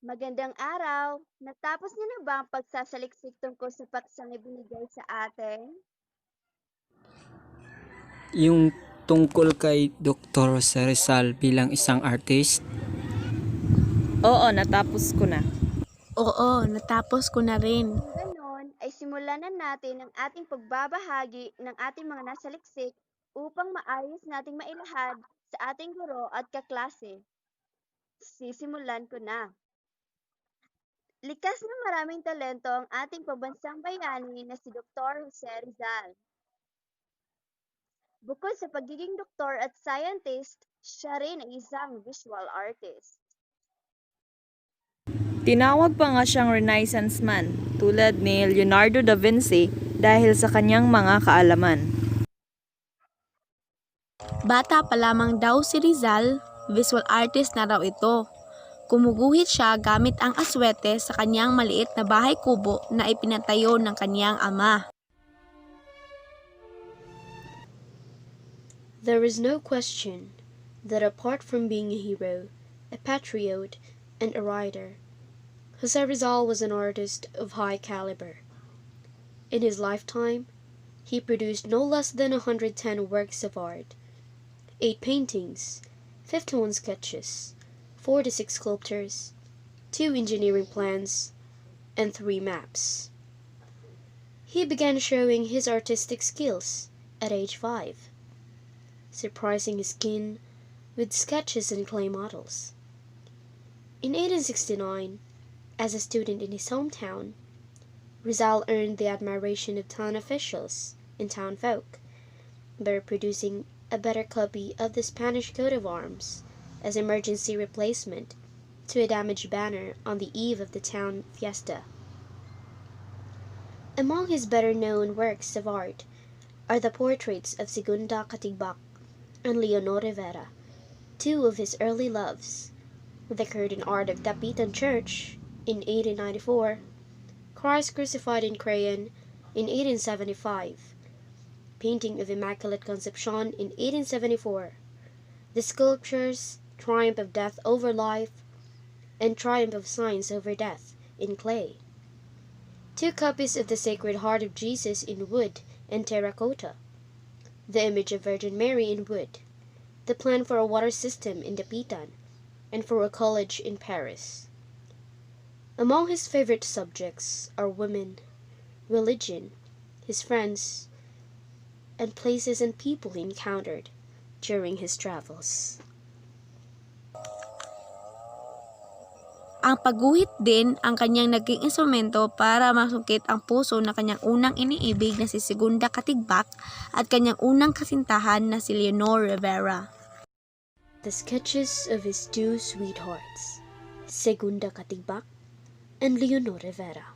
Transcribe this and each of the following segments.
Magandang araw! Natapos niyo na ba ang pagsasaliksik tungkol sa paksang ibinigay sa atin? Yung tungkol kay Dr. Rizal bilang isang artist? Oo, natapos ko na. Oo, natapos ko na rin. Kung ganon, ay simulan na natin ang ating pagbabahagi ng ating mga nasaliksik upang maayos nating mailahad sa ating guro at kaklase. Sisimulan ko na. Likas na maraming talento ang ating pambansang bayani na si Dr. Jose Rizal. Bukod sa pagiging doktor at scientist, siya rin ay isang visual artist. Tinawag pa nga siyang Renaissance man, tulad ni Leonardo da Vinci dahil sa kanyang mga kaalaman. Bata pa lamang daw si Rizal, visual artist na raw ito. Kumuguhit siya gamit ang aswete sa kanyang maliit na bahay kubo na ipinatayo ng kanyang ama. There is no question that apart from being a hero, a patriot, and a writer, Jose Rizal was an artist of high caliber. In his lifetime, he produced no less than 110 works of art, 8 paintings, 51 sketches, 46 sculptures, 2 engineering plans, and 3 maps. He began showing his artistic skills at age 5, surprising his kin with sketches and clay models. In 1869, as a student in his hometown, Rizal earned the admiration of town officials and town folk by producing a better copy of the Spanish coat of arms as emergency replacement to a damaged banner on the eve of the town fiesta. Among his better-known works of art are the portraits of Segunda Katigbak and Leonor Rivera, 2 of his early loves, the curtain art of Dapitan Church in 1894, Christ Crucified in Crayon in 1875, painting of Immaculate Conception in 1874, the sculptures Triumph of Death over Life and Triumph of Science over Death in clay, 2 copies of the Sacred Heart of Jesus in wood and terracotta, the image of Virgin Mary in wood, the plan for a water system in Dapitan, and for a college in Paris. Among his favorite subjects are women, religion, his friends, and places and people he encountered during his travels. Ang pagguhit din ang kanyang naging instrumento para masungkit ang puso ng kanyang unang iniibig na si Segunda Katigbak at kanyang unang kasintahan na si Leonor Rivera. The sketches of his 2 sweethearts, Segunda Katigbak and Leonor Rivera.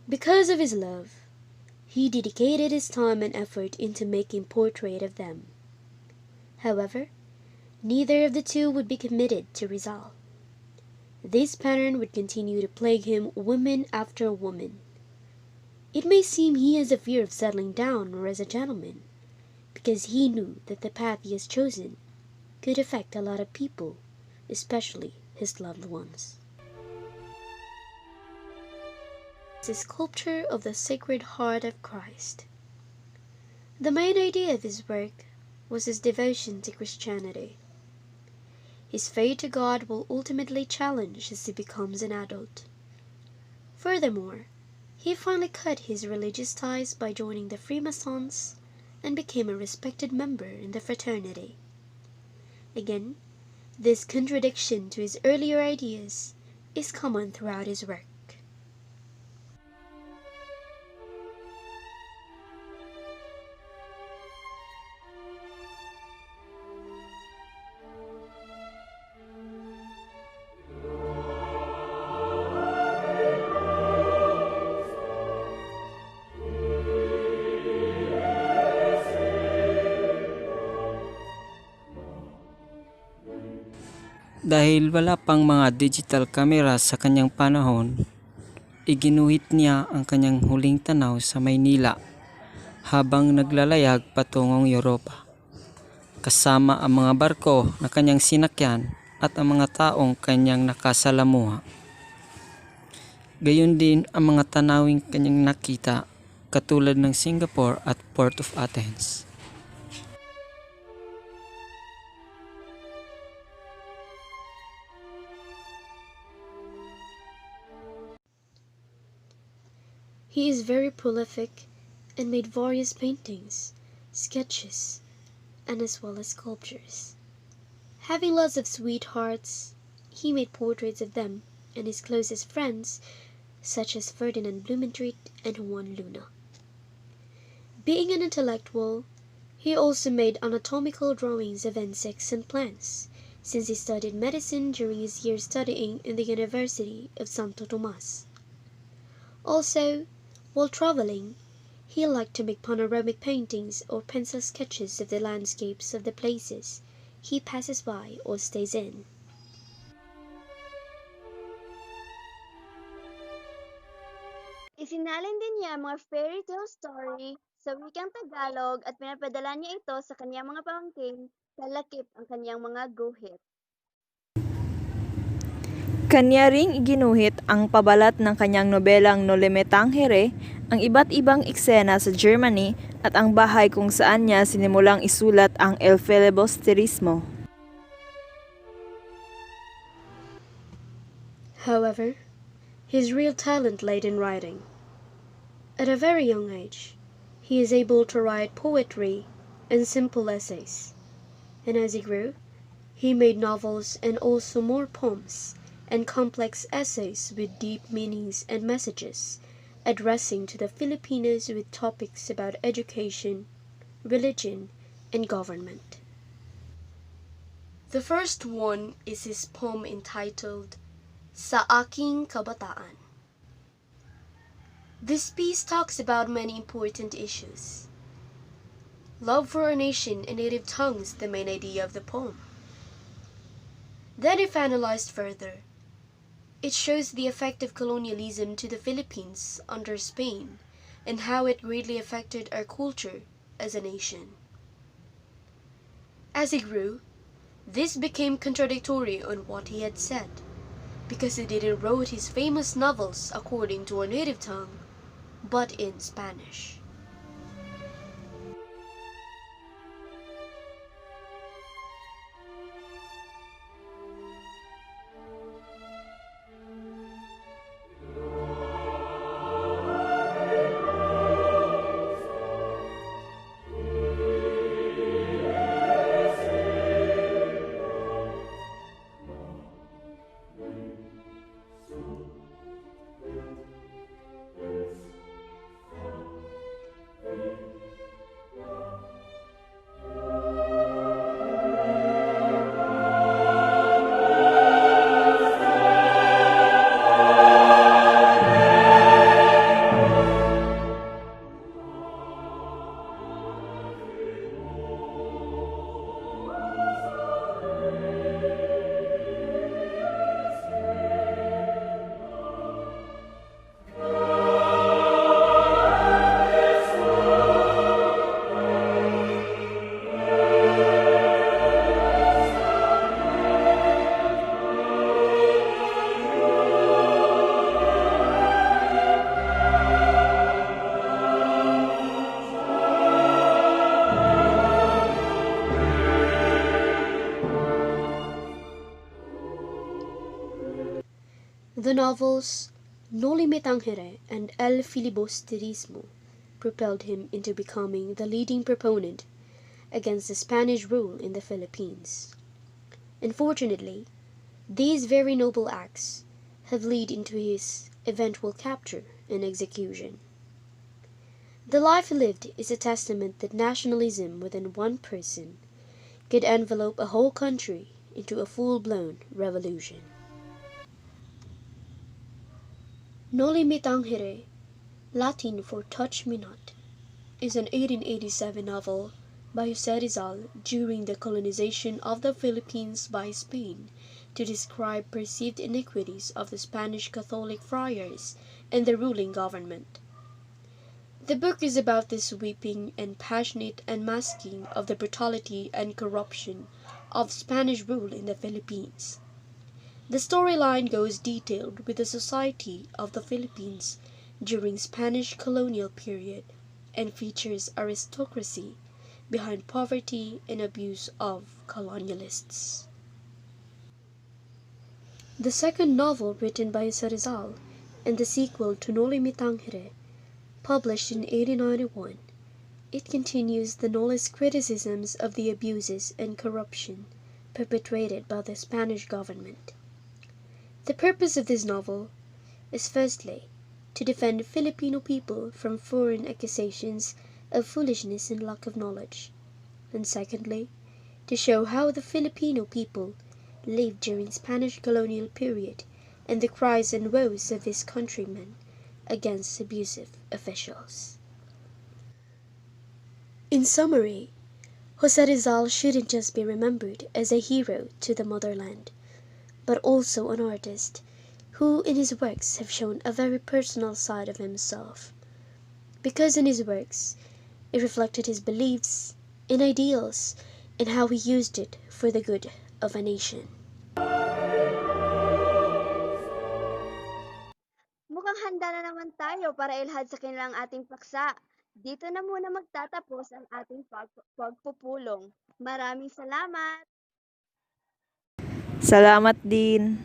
Because of his love, he dedicated his time and effort into making portrait of them. However, neither of the 2 would be committed to Rizal. This pattern would continue to plague him woman after woman. It may seem he has a fear of settling down or as a gentleman, because he knew that the path he has chosen could affect a lot of people, especially his loved ones. The sculpture of the Sacred Heart of Christ. The main idea of his work was his devotion to Christianity. His faith to God will ultimately challenge as he becomes an adult. Furthermore, he finally cut his religious ties by joining the Freemasons and became a respected member in the fraternity. Again, this contradiction to his earlier ideas is common throughout his work. Dahil wala pang mga digital camera sa kanyang panahon, iginuhit niya ang kanyang huling tanaw sa Maynila habang naglalayag patungong Europa. Kasama ang mga barko na kanyang sinakyan at ang mga taong kanyang nakasalamuha. Gayon din ang mga tanawing kanyang nakita katulad ng Singapore at Port of Athens. He is very prolific and made various paintings, sketches, and as well as sculptures. Having lots of sweethearts, he made portraits of them and his closest friends, such as Ferdinand Blumentritt and Juan Luna. Being an intellectual, he also made anatomical drawings of insects and plants, since he studied medicine during his years studying in the University of Santo Tomas. Also, while traveling, he liked to make panoramic paintings or pencil sketches of the landscapes of the places he passes by or stays in. Isinalin din niya mga fairy tale story sa wikang Tagalog at pinapadala niya ito sa kanyang mga pamangkin, kalakip ang kanyang mga guhit. Kanya ring iginuhit ang pabalat ng kanyang nobelang Nolime Tangere, ang iba't ibang eksena sa Germany at ang bahay kung saan niya sinimulang isulat ang El Filibusterismo. However, his real talent lay in writing. At a very young age, he is able to write poetry and simple essays, and as he grew, he made novels and also more poems and complex essays with deep meanings and messages, addressing to the Filipinos with topics about education, religion, and government. The first one is his poem entitled Sa Aking Kabataan. This piece talks about many important issues. Love for our nation and native tongues, the main idea of the poem. Then if analyzed further, it shows the effect of colonialism to the Philippines under Spain and how it greatly affected our culture as a nation. As he grew, this became contradictory on what he had said, because he didn't wrote his famous novels according to our native tongue, but in Spanish. The novels No Limit Tangere and El Filibusterismo propelled him into becoming the leading proponent against the Spanish rule in the Philippines. Unfortunately, these very noble acts have led into his eventual capture and execution. The life he lived is a testament that nationalism within one person could envelope a whole country into a full-blown revolution. Noli Me Tangere, Latin for Touch Me Not, is an 1887 novel by Jose Rizal during the colonization of the Philippines by Spain to describe perceived iniquities of the Spanish Catholic friars and the ruling government. The book is about the sweeping and passionate unmasking of the brutality and corruption of Spanish rule in the Philippines. The storyline goes detailed with the society of the Philippines during Spanish colonial period and features aristocracy behind poverty and abuse of colonialists. The second novel written by Rizal and the sequel to No Limitangere, published in 1891, it continues the Nola's criticisms of the abuses and corruption perpetrated by the Spanish government. The purpose of this novel is firstly to defend Filipino people from foreign accusations of foolishness and lack of knowledge, and secondly, to show how the Filipino people lived during Spanish colonial period and the cries and woes of his countrymen against abusive officials. In summary, Jose Rizal shouldn't just be remembered as a hero to the motherland, but also an artist who in his works have shown a very personal side of himself, because in his works it reflected his beliefs and ideals and how he used it for the good of a nation. Mukhang handa na naman tayo para ilahad sa kanilang ating paksa. Dito na muna magtatapos ang ating pagpupulong. Maraming salamat! Salamat din.